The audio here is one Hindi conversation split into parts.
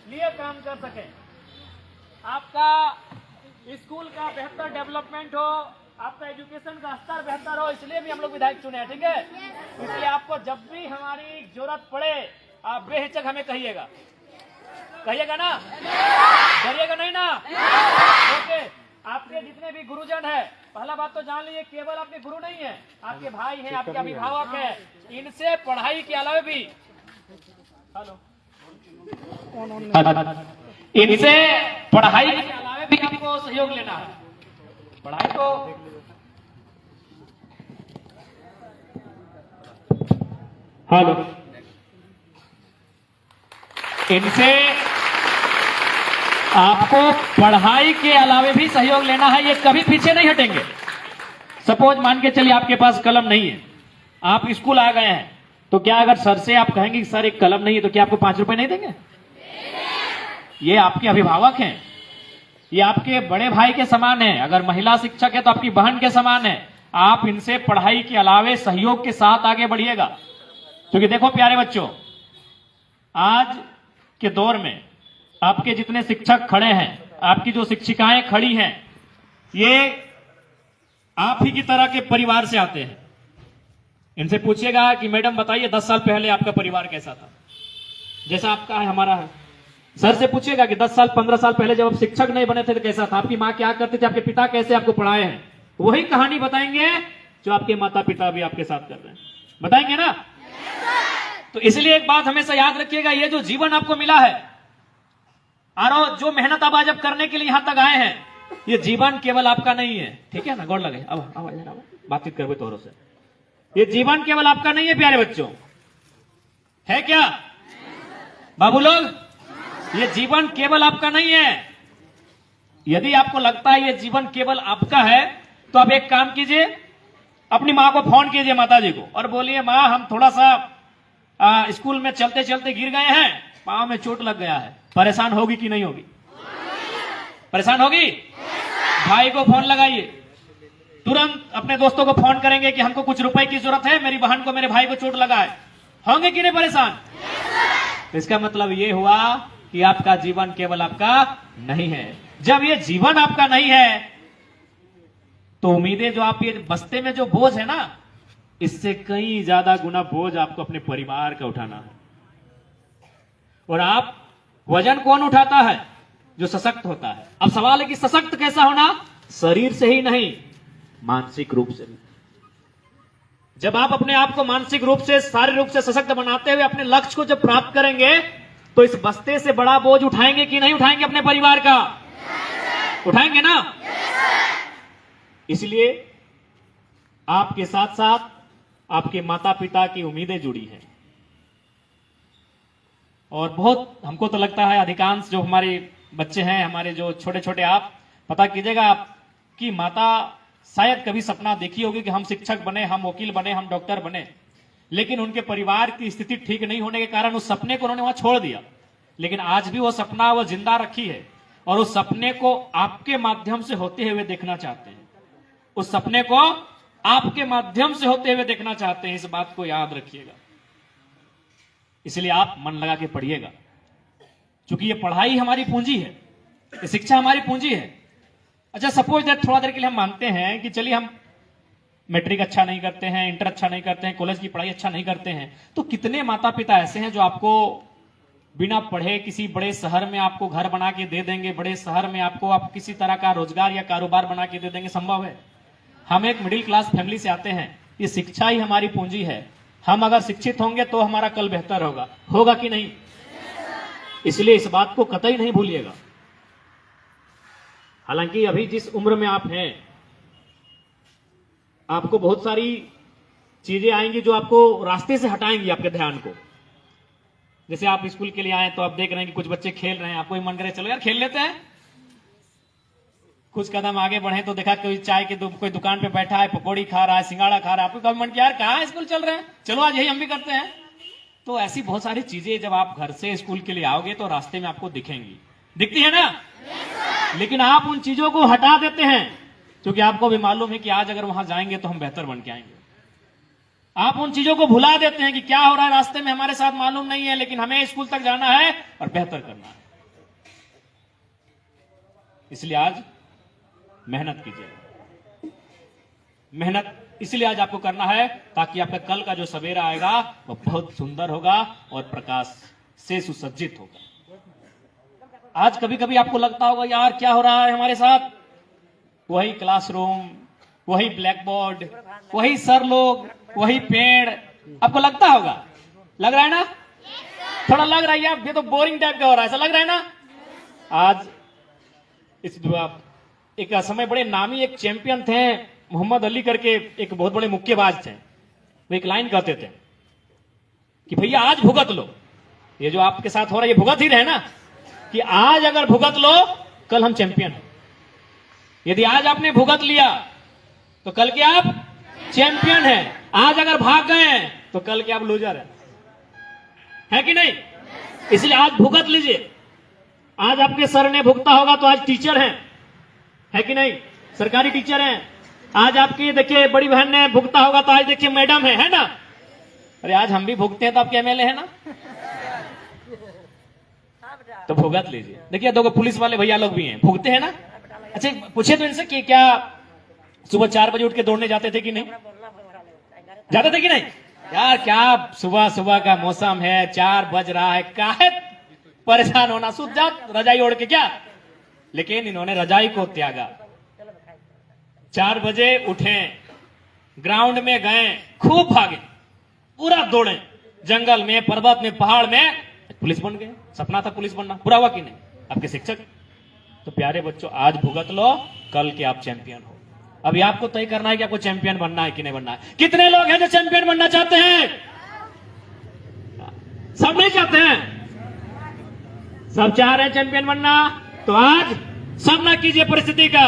लिए काम कर सके, आपका स्कूल का बेहतर डेवलपमेंट हो, आपका एजुकेशन का स्तर बेहतर हो, इसलिए भी हम लोग विधायक चुने हैं। ठीक है, इसलिए आपको जब भी हमारी जरूरत पड़े आप बेहिचक हमें कहिएगा ना, डरिएगा नहीं ना। ओके, आपके जितने भी गुरुजन है, पहला बात तो जान लीजिए, केवल आपके गुरु नहीं है, आपके भाई हैं, आपके अभिभावक हैं। इनसे पढ़ाई के अलावा भी इनसे पढ़ाई के अलावा भी आपको सहयोग लेना है। पढ़ाई को इनसे आपको पढ़ाई के अलावा भी सहयोग लेना है, ये कभी पीछे नहीं हटेंगे। सपोज मान के चलिए आपके पास कलम नहीं है, आप स्कूल आ गए हैं, तो क्या अगर सर से आप कहेंगे कि सर एक कलम नहीं है, तो क्या आपको 5 रुपए नहीं देंगे? ये आपके अभिभावक हैं, ये आपके बड़े भाई के समान है। अगर महिला शिक्षक है तो आपकी बहन के समान है। आप इनसे पढ़ाई के अलावे सहयोग के साथ आगे बढ़िएगा, क्योंकि देखो प्यारे बच्चों, आज के दौर में आपके जितने शिक्षक खड़े हैं, आपकी जो शिक्षिकाएं खड़ी हैं, ये आप ही की तरह के परिवार से आते हैं। इनसे पूछिएगा कि मैडम बताइए 10 साल पहले आपका परिवार कैसा था, जैसा आपका है हमारा है। सर से पूछिएगा कि 10 साल 15 साल पहले जब आप शिक्षक नहीं बने थे तो कैसा था, आपकी माँ क्या करते थे, आपके पिता कैसे आपको पढ़ाए हैं। वही कहानी बताएंगे जो आपके माता पिता भी आपके साथ कर रहे हैं, बताएंगे ना। तो इसलिए एक बात हमेशा याद रखिएगा, ये जो जीवन आपको मिला है और जो मेहनत आप आज करने के लिए यहां तक आए हैं, ये जीवन केवल आपका नहीं है। ठीक है ना, गौर लगे, अब बातचीत करवे तोरों से। ये जीवन केवल आपका नहीं है प्यारे बच्चों, है क्या बाबू लोग? ये जीवन केवल आपका नहीं है। यदि आपको लगता है ये जीवन केवल आपका है, तो आप एक काम कीजिए, अपनी मां को फोन कीजिए, माता जी को, और बोलिए मां हम थोड़ा सा स्कूल में चलते चलते गिर गए हैं, पांव में चोट लग गया है। परेशान होगी कि नहीं होगी? परेशान होगी। भाई को फोन लगाइए, तुरंत अपने दोस्तों को फोन करेंगे कि हमको कुछ रुपए की जरूरत है, मेरी बहन को मेरे भाई को चोट लगा है। होंगे कि नहीं परेशान? इसका मतलब ये हुआ कि आपका जीवन केवल आपका नहीं है। जब ये जीवन आपका नहीं है, तो उम्मीदें जो आप ये बस्ते में जो बोझ है ना, इससे कई ज्यादा गुना बोझ आपको अपने परिवार का उठाना है। और आप वजन कौन उठाता है? जो सशक्त होता है। अब सवाल है कि सशक्त कैसा होना? शरीर से ही नहीं, मानसिक रूप से भी। जब आप अपने आप को मानसिक रूप से, शारीरिक रूप से सशक्त बनाते हुए अपने लक्ष्य को जब प्राप्त करेंगे, तो इस बस्ते से बड़ा बोझ उठाएंगे कि नहीं उठाएंगे? अपने परिवार का उठाएंगे ना। इसलिए आपके साथ साथ आपके माता पिता की उम्मीदें जुड़ी हैं। और बहुत हमको तो लगता है अधिकांश जो हमारे बच्चे हैं, हमारे जो छोटे छोटे, आप पता कीजिएगा, आपकी माता शायद कभी सपना देखी होगी कि हम शिक्षक बने, हम वकील बने, हम डॉक्टर बने, लेकिन उनके परिवार की स्थिति ठीक नहीं होने के कारण उस सपने को उन्होंने वहां छोड़ दिया। लेकिन आज भी वो सपना वो जिंदा रखी है, और उस सपने को आपके माध्यम से होते हुए देखना चाहते हैं। उस सपने को आपके माध्यम से होते हुए देखना चाहते हैं। इस बात को याद रखिएगा। इसलिए आप मन लगा के पढ़िएगा, क्योंकि ये पढ़ाई हमारी पूंजी है, ये शिक्षा हमारी पूंजी है। अच्छा, सपोज दैट थोड़ा देर के लिए हम मानते हैं कि चलिए हम मैट्रिक अच्छा नहीं करते हैं, इंटर अच्छा नहीं करते हैं, कॉलेज की पढ़ाई अच्छा नहीं करते हैं, तो कितने माता पिता ऐसे हैं जो आपको बिना पढ़े किसी बड़े शहर में आपको घर बना के दे देंगे, बड़े शहर में आपको आप किसी तरह का रोजगार या कारोबार बना के दे देंगे? संभव है। हम एक मिडिल क्लास फैमिली से आते हैं, ये शिक्षा ही हमारी पूंजी है। हम अगर शिक्षित होंगे तो हमारा कल बेहतर होगा, होगा कि नहीं? इसलिए इस बात को कतई नहीं भूलिएगा। हालांकि अभी जिस उम्र में आप हैं, आपको बहुत सारी चीजें आएंगी जो आपको रास्ते से हटाएंगी आपके ध्यान को। जैसे आप स्कूल के लिए आए तो आप देख रहे हैं कि कुछ बच्चे खेल रहे हैं, आपको ही मन करे चलो यार खेल लेते हैं। कुछ कदम आगे बढ़े तो देखा कोई चाय के कोई दुकान पे बैठा है, पकौड़ी खा रहा है, सिंगाड़ा खा रहा है, आपको कभी मन किया यार कहाँ स्कूल चल रहे हैं, चलो आज यही हम भी करते हैं। तो ऐसी बहुत सारी चीजें जब आप घर से स्कूल के लिए आओगे तो रास्ते में आपको दिखेंगी, दिखती है ना। लेकिन आप उन चीजों को हटा देते हैं, क्योंकि आपको भी मालूम है कि आज अगर वहां जाएंगे तो हम बेहतर बन के आएंगे। आप उन चीजों को भुला देते हैं कि क्या हो रहा है रास्ते में हमारे साथ मालूम नहीं है, लेकिन हमें स्कूल तक जाना है और बेहतर करना है। इसलिए आज मेहनत कीजिए। मेहनत इसलिए आज आपको करना है ताकि आपका कल का जो सवेरा आएगा वो बहुत सुंदर होगा और प्रकाश से सुसज्जित होगा। आज कभी कभी आपको लगता होगा यार क्या हो रहा है हमारे साथ, वही क्लासरूम, वही ब्लैक बोर्ड, वही सर लोग, वही पेड़, आपको लगता होगा, लग रहा है ना? थोड़ा लग रहा है यार ये तो बोरिंग टाइप का हो रहा है, ऐसा लग रहा है ना? आज इस एक समय बड़े नामी एक चैंपियन थे मोहम्मद अली करके, एक बहुत बड़े मुक्केबाज थे। वो एक लाइन कहते थे कि भैया आज भुगत लो, ये जो आपके साथ हो रहा है ये भुगत ही रहे ना, कि आज अगर भुगत लो कल हम चैंपियन हैं। यदि आज आपने भुगत लिया तो कल के आप चैंपियन हैं। आज अगर भाग गए तो कल के आप लूजर हैं, है कि नहीं? इसलिए आज भुगत लीजिए। आज आपके सर ने भुगता होगा तो आज टीचर हैं, है कि नहीं? सरकारी टीचर हैं। आज आपकी देखिए बड़ी बहन ने भुगता होगा तो आज देखिए मैडम है ना? अरे आज हम भी भुगते हैं तो आपके एमएलए है ना? तो भुगत लीजिए। देखिए दो पुलिस वाले भैया लोग भी हैं, भुगते हैं ना? अच्छा पूछे तो इनसे कि क्या सुबह 4 बजे उठ के दौड़ने जाते थे कि नहीं? जाते थे कि नहीं? यार क्या सुबह सुबह का मौसम है, 4 बज रहा है, काहे परेशान होना, सूत जाओ रजाई ओढ़ के क्या। लेकिन इन्होंने रजाई को त्यागा, 4 बजे उठे, ग्राउंड में गए, खूब भागे, पूरा दौड़े, जंगल में, पर्वत में, पहाड़ में, पुलिस बन गए। सपना था पुलिस बनना, पूरा हुआ कि नहीं? आपके शिक्षक। तो प्यारे बच्चों आज भुगत लो, कल के आप चैंपियन हो। अभी आपको तय करना है कि आपको चैंपियन बनना है कि नहीं बनना है। कितने लोग हैं जो चैंपियन बनना चाहते हैं? सब नहीं चाहते हैं, सब चाह रहे हैं चैंपियन बनना। तो आज सामना कीजिए परिस्थिति का,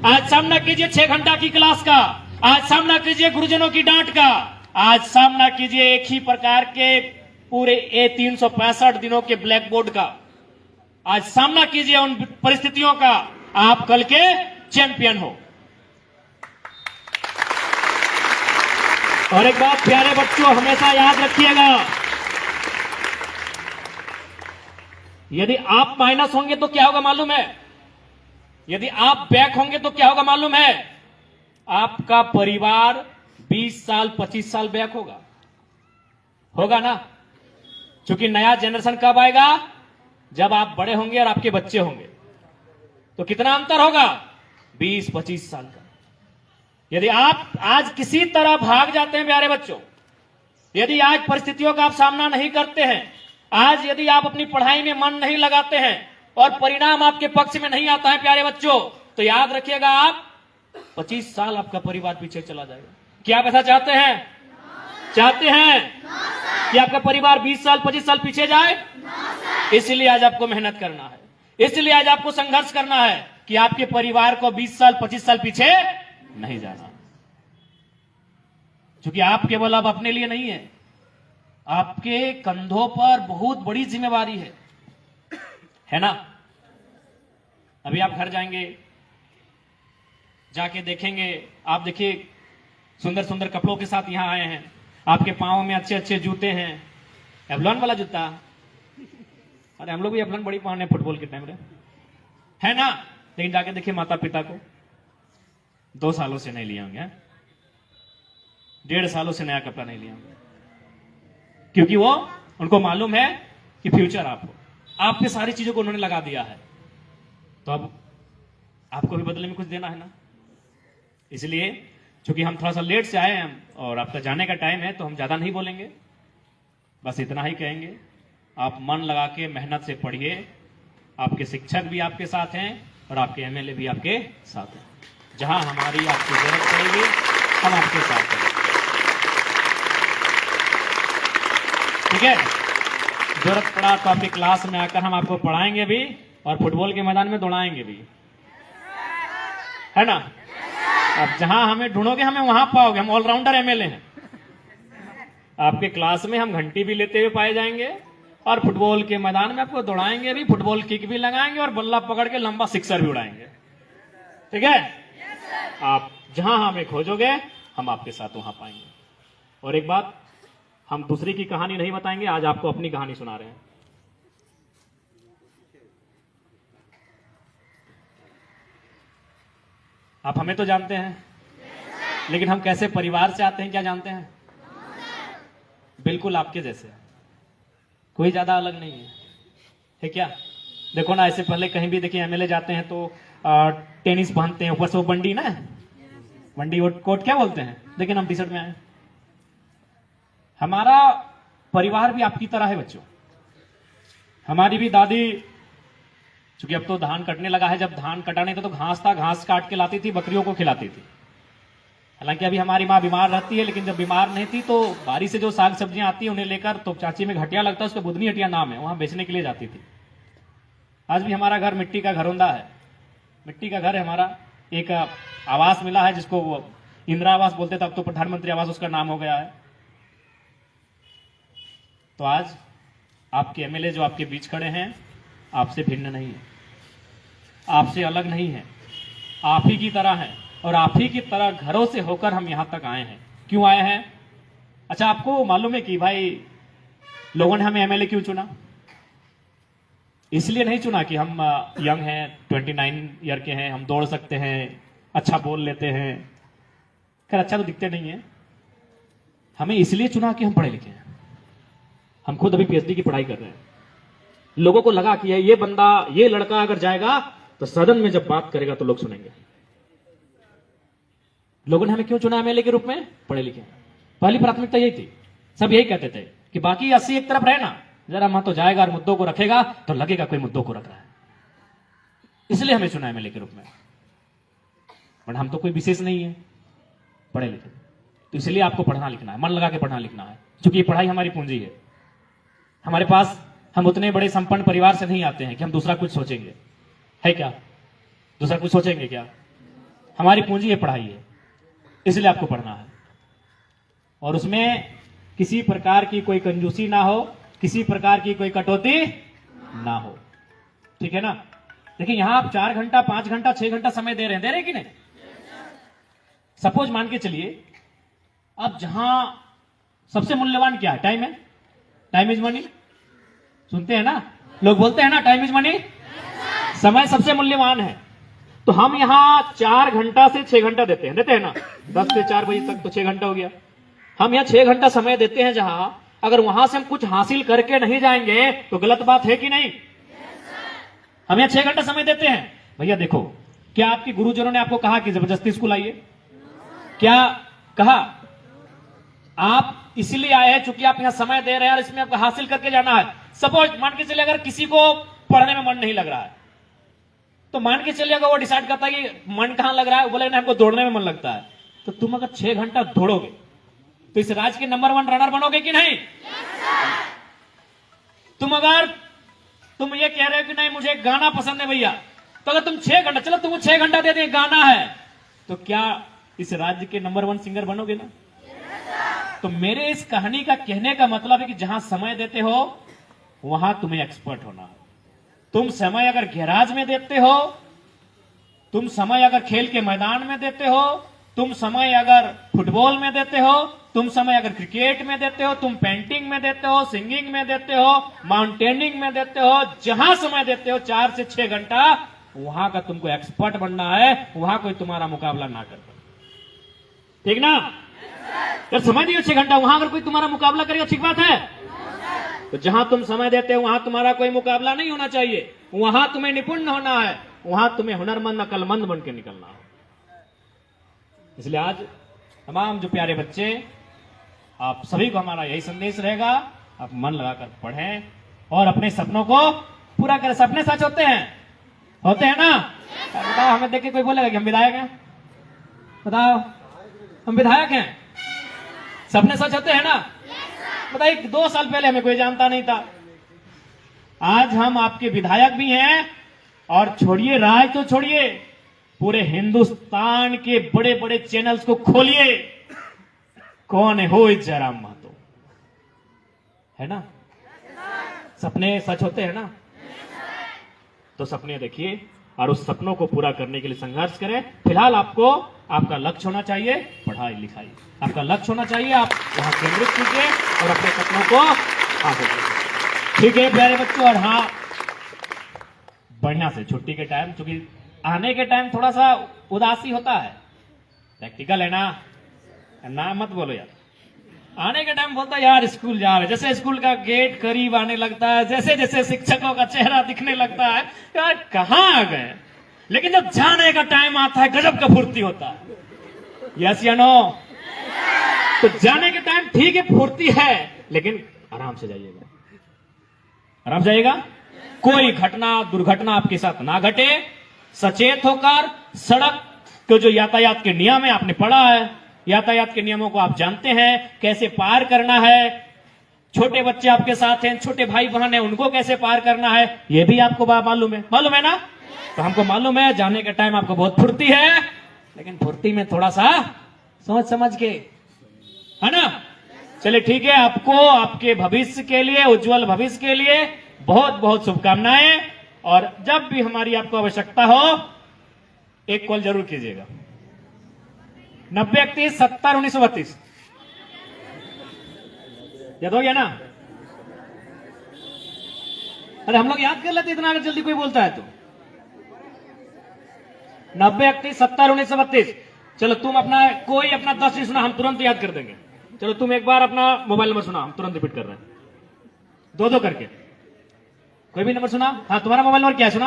आज सामना कीजिए 6 घंटा की क्लास का, आज सामना कीजिए गुरुजनों की डांट का, आज सामना कीजिए एक ही प्रकार के पूरे 365 दिनों के ब्लैक बोर्ड का। आज सामना कीजिए उन परिस्थितियों का, आप कल के चैंपियन हो। और एक बात प्यारे बच्चों हमेशा याद रखिएगा, यदि आप माइनस होंगे तो क्या होगा मालूम है? यदि आप बैक होंगे तो क्या होगा मालूम है? आपका परिवार 20 साल 25 साल बैक होगा ना? क्योंकि नया जनरेशन कब आएगा? जब आप बड़े होंगे और आपके बच्चे होंगे। तो कितना अंतर होगा? 20-25 साल का। यदि आप आज किसी तरह भाग जाते हैं प्यारे बच्चों, यदि आज परिस्थितियों का आप सामना नहीं करते हैं, आज यदि आप अपनी पढ़ाई में मन नहीं लगाते हैं और परिणाम आपके पक्ष में नहीं आता है प्यारे बच्चों, तो याद रखिएगा आप 25 साल आपका परिवार पीछे चला जाएगा। क्या आप ऐसा चाहते हैं? चाहते हैं कि आपका परिवार 20 साल 25 साल पीछे जाए? इसलिए आज आपको मेहनत करना है, इसलिए आज आपको संघर्ष करना है कि आपके परिवार को 20 साल 25 साल पीछे नहीं जाना। क्योंकि आप केवल अब अपने लिए नहीं है, आपके कंधों पर बहुत बड़ी जिम्मेवारी है ना? अभी आप घर जाएंगे, जाके देखेंगे, आप देखिए सुंदर सुंदर कपड़ों के साथ यहां आए हैं, आपके पांव में अच्छे अच्छे जूते हैं, एवलॉन वाला जूता। अरे हम लोग भी एवलॉन बड़ी पहने फुटबॉल के टाइम है ना? लेकिन जाके देखिए माता पिता को 2 सालों से नहीं लिए होंगे, 1.5 सालों से नया कपड़ा नहीं लिए होंगे, क्योंकि वो उनको मालूम है कि फ्यूचर आप पे सारी चीजों को उन्होंने लगा दिया है। तो अब आपको भी बदले में कुछ देना है ना? इसलिए क्योंकि हम थोड़ा सा लेट से आए हैं और आपका जाने का टाइम है, तो हम ज्यादा नहीं बोलेंगे, बस इतना ही कहेंगे, आप मन लगा के मेहनत से पढ़िए। आपके शिक्षक भी आपके साथ हैं और आपके एमएलए भी आपके साथ हैं। जहां हमारी आपकी जरूरत पड़ेगी हम आपके साथ हैं, ठीक है? जरूरत पड़ा तो आपकी क्लास में आकर हम आपको पढ़ाएंगे भी और फुटबॉल के मैदान में दौड़ाएंगे भी, है ना? अब जहां हमें ढूंढोगे हमें वहां पाओगे, हम ऑलराउंडर एमएलए हैं। आपके क्लास में हम घंटी भी लेते हुए पाए जाएंगे और फुटबॉल के मैदान में आपको दौड़ाएंगे भी, फुटबॉल किक भी लगाएंगे और बल्ला पकड़ के लंबा सिक्सर भी उड़ाएंगे, ठीक है? आप जहां हमें खोजोगे हम आपके साथ वहां पाएंगे। और एक बात, हम दूसरे की कहानी नहीं बताएंगे, आज आपको अपनी कहानी सुना रहे हैं। आप हमें तो जानते हैं, लेकिन हम कैसे परिवार से आते हैं क्या जानते हैं? बिल्कुल आपके जैसे, कोई ज्यादा अलग नहीं है क्या? देखो ना, ऐसे पहले कहीं भी देखिए एमएलए जाते हैं तो टेनिस पहनते हैं, ऊपर से वो बंडी ना, बंडी कोट क्या बोलते हैं, लेकिन हम टी शर्ट में आए। हमारा परिवार भी आपकी तरह है बच्चों। हमारी भी दादी, चूंकि अब तो धान कटने लगा है, जब धान कटा नहीं था तो घास था, घास काट के लाती थी, बकरियों को खिलाती थी। हालांकि अभी हमारी माँ बीमार रहती है, लेकिन जब बीमार नहीं थी तो बारी से जो साग सब्जियां आती है उन्हें लेकर, तो चाची में घटिया लगता है, उसका बुधनी हटिया नाम है, वहां बेचने के लिए जाती थी। आज भी हमारा घर मिट्टी का घरौंदा है, मिट्टी का घर है हमारा। एक आवास मिला है जिसको वो इंदिरा आवास बोलते थे, अब तो प्रधानमंत्री आवास उसका नाम हो गया है। तो आज आपके एमएलए जो आपके बीच खड़े हैं, आपसे भिन्न नहीं है, आपसे अलग नहीं है, आप ही की तरह है, और आप ही की तरह घरों से होकर हम यहां तक आए हैं। क्यों आए हैं? अच्छा, आपको मालूम है कि भाई लोगों ने हमें एमएलए क्यों चुना? इसलिए नहीं चुना कि हम यंग हैं, 29 ईयर के हैं, हम दौड़ सकते हैं, अच्छा बोल लेते हैं। खैर अच्छा तो दिखते नहीं है। हमें इसलिए चुना कि हम पढ़े लिखे हैं। हम खुद अभी पीएचडी की पढ़ाई कर रहे हैं। लोगों को लगा कि ये बंदा, ये लड़का अगर जाएगा तो सदन में जब बात करेगा तो लोग सुनेंगे। लोगों ने हमें क्यों चुना एमएलए के रूप में? पढ़े लिखे। पहली प्राथमिकता यही थी। सब यही कहते थे कि बाकी 80 एक तरफ रहना, जरा वहां तो जाएगा और मुद्दों को रखेगा तो लगेगा कोई मुद्दों को रख रहा है। इसलिए हमें चुना एमएलए के रूप में। बट हम तो कोई विशेष नहीं है, पढ़े लिखे। तो इसलिए आपको पढ़ना लिखना है, मन लगा के पढ़ना लिखना है, क्योंकि ये पढ़ाई हमारी पूंजी है। हमारे पास, हम उतने बड़े संपन्न परिवार से नहीं आते हैं कि हम दूसरा कुछ सोचेंगे, है क्या? दूसरा कुछ सोचेंगे क्या? हमारी पूंजी है, पढ़ाई है, इसलिए आपको पढ़ना है। और उसमें किसी प्रकार की कोई कंजूसी ना हो, किसी प्रकार की कोई कटौती ना हो, ठीक है ना? देखिए यहां आप 4 घंटा, 5 घंटा, 6 घंटा समय दे रहे हैं कि नहीं? सपोज मान के चलिए, अब जहां सबसे मूल्यवान क्या है? टाइम है। टाइम इज मनी, सुनते हैं ना लोग, बोलते हैं ना टाइम इज मनी। समय सबसे मूल्यवान है। तो हम यहां 4 घंटा से 6 घंटा देते हैं ना, 10 से 4 बजे तक तो 6 घंटा हो गया। हम यहां 6 घंटा समय देते हैं, जहां अगर वहां से हम कुछ हासिल करके नहीं जाएंगे तो गलत बात है कि नहीं? हम यहां 6 घंटा समय देते हैं। भैया देखो, क्या आपके गुरुजनों ने आपको कहा कि जबरदस्ती स्कूल आइए? क्या कहा? आप इसलिए आए हैं चूंकि आप यहां समय दे रहे हैं और इसमें आपको हासिल करके जाना है। सपोज मान के चलिए अगर किसी को पढ़ने में मन नहीं लग रहा है, तो मान के चलिए अगर वो डिसाइड करता है कि मन कहां लग रहा है, बोले ना हमको दौड़ने में मन लगता है, तो तुम अगर 6 घंटा दौड़ोगे तो इस राज्य के नंबर 1 रनर बनोगे कि नहीं? तुम ये कह रहे हो कि नहीं मुझे गाना पसंद है भैया, तो अगर तुम 6 घंटा, चलो तुमको 6 घंटा दे दें, गाना है, तो क्या इस राज्य के नंबर 1 सिंगर बनोगे ना? तो मेरे इस कहानी का कहने का मतलब है कि जहां समय देते हो वहां तुम्हें एक्सपर्ट होना है। तुम समय अगर गैराज में देते हो, तुम समय अगर खेल के मैदान में देते हो, तुम समय अगर फुटबॉल में देते हो, तुम समय अगर क्रिकेट में देते हो, तुम पेंटिंग में देते हो, सिंगिंग में देते हो, माउंटेनिंग में देते हो, जहां समय देते हो 4 से 6 घंटा, वहां का तुमको एक्सपर्ट बनना है, वहां कोई तुम्हारा मुकाबला ना कर पाए, ठीक ना? जब समय दियो 6 घंटा, वहां अगर कोई तुम्हारा मुकाबला करेगा, ठीक बात है? तो जहां तुम समय देते हो वहां तुम्हारा कोई मुकाबला नहीं होना चाहिए, वहां तुम्हें निपुण होना है, वहां तुम्हें हुनरमंद, अकलमंद बन के निकलना है। इसलिए आज तमाम जो प्यारे बच्चे, आप सभी को हमारा यही संदेश रहेगा, आप मन लगाकर पढ़ें और अपने सपनों को पूरा करें। सपने सच होते हैं ना? बताओ, हमें देख के कोई बोलेगा कि हम विधायक हैं? बताओ, हम विधायक हैं? सपने सच होते हैं ना? बताइए, 2 साल पहले हमें कोई जानता नहीं था, आज हम आपके विधायक भी हैं, और छोड़िए राज तो छोड़िए, पूरे हिंदुस्तान के बड़े बड़े चैनल्स को खोलिए, कौन है हो इस जयराम महतो, है ना? सपने सच होते हैं ना? तो सपने देखिए और उस सपनों को पूरा करने के लिए संघर्ष करें। फिलहाल आपको आपका लक्ष्य होना चाहिए पढ़ाई लिखाई, आपका लक्ष्य होना चाहिए, आप वहां केंद्रित कीजिए और अपने सपनों को हासिल कीजिए, ठीक है प्यारे बच्चों? और हाँ, बढ़िया से छुट्टी के टाइम, चूंकि आने के टाइम थोड़ा सा उदासी होता है, प्रैक्टिकल है ना मत बोलो यार। आने के टाइम बोलता है यार स्कूल जा रहे, जैसे स्कूल का गेट करीब आने लगता है, जैसे जैसे शिक्षकों का चेहरा दिखने लगता है, यार कहां आ गए। लेकिन जब जाने का टाइम आता है गजब का फुर्ती होता है। यस या नो? तो जाने के टाइम ठीक है फुर्ती है, लेकिन आराम से जाइएगा, आराम से जाइएगा। कोई घटना दुर्घटना आपके साथ ना घटे, सचेत होकर सड़क के जो यातायात के नियम है आपने पढ़ा है, यातायात के नियमों को आप जानते हैं, कैसे पार करना है। छोटे बच्चे आपके साथ हैं, छोटे भाई बहन हैं, उनको कैसे पार करना है ये भी आपको मालूम है ना? तो हमको मालूम है जाने के टाइम आपको बहुत फुर्ती है, लेकिन फुर्ती में थोड़ा सा सोच समझ के, है ना? चलिए ठीक है, आपको आपके भविष्य के लिए, उज्जवल भविष्य के लिए बहुत बहुत शुभकामनाएं। और जब भी हमारी आपको आवश्यकता हो एक कॉल जरूर कीजिएगा। 9031701932 याद हो गया ना? अरे हम लोग याद कर लेते इतना, अगर जल्दी कोई बोलता है तो। 9031701932। चलो तुम अपना कोई अपना 10 नहीं सुना, हम तुरंत याद कर देंगे। चलो तुम एक बार अपना मोबाइल नंबर सुना, हम तुरंत रिपीट कर रहे हैं, दो करके। कोई भी नंबर सुना? हाँ तुम्हारा मोबाइल नंबर क्या है सुना?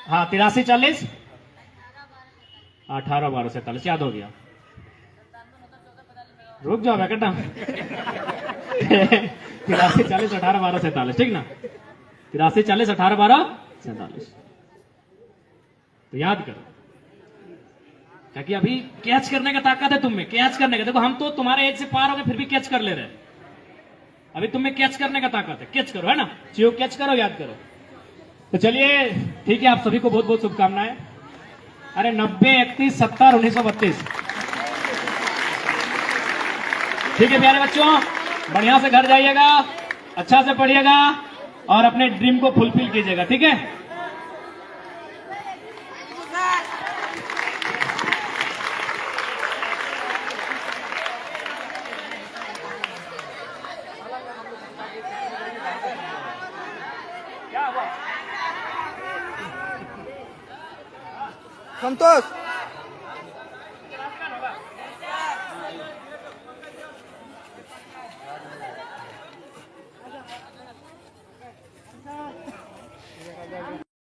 हाँ 8340 181247 याद हो गया। रुक जाओ बेटा 8340 181247 ठीक ना? 8340 181247 तो याद करो, ताकि अभी कैच करने का ताकत है तुम में, कैच करने का। देखो हम तो तुम्हारे एज से पार हो गए फिर भी कैच कर ले रहे हैं, अभी तुम में कैच करने का ताकत है, कैच करो, है ना? चीजों कैच करो, याद करो। तो चलिए ठीक है, आप सभी को बहुत बहुत शुभकामनाएं। अरे 9031701932 ठीक है प्यारे बच्चों, बढ़िया से घर जाइएगा, अच्छा से पढ़िएगा और अपने ड्रीम को फुलफिल कीजिएगा, ठीक है? संतोष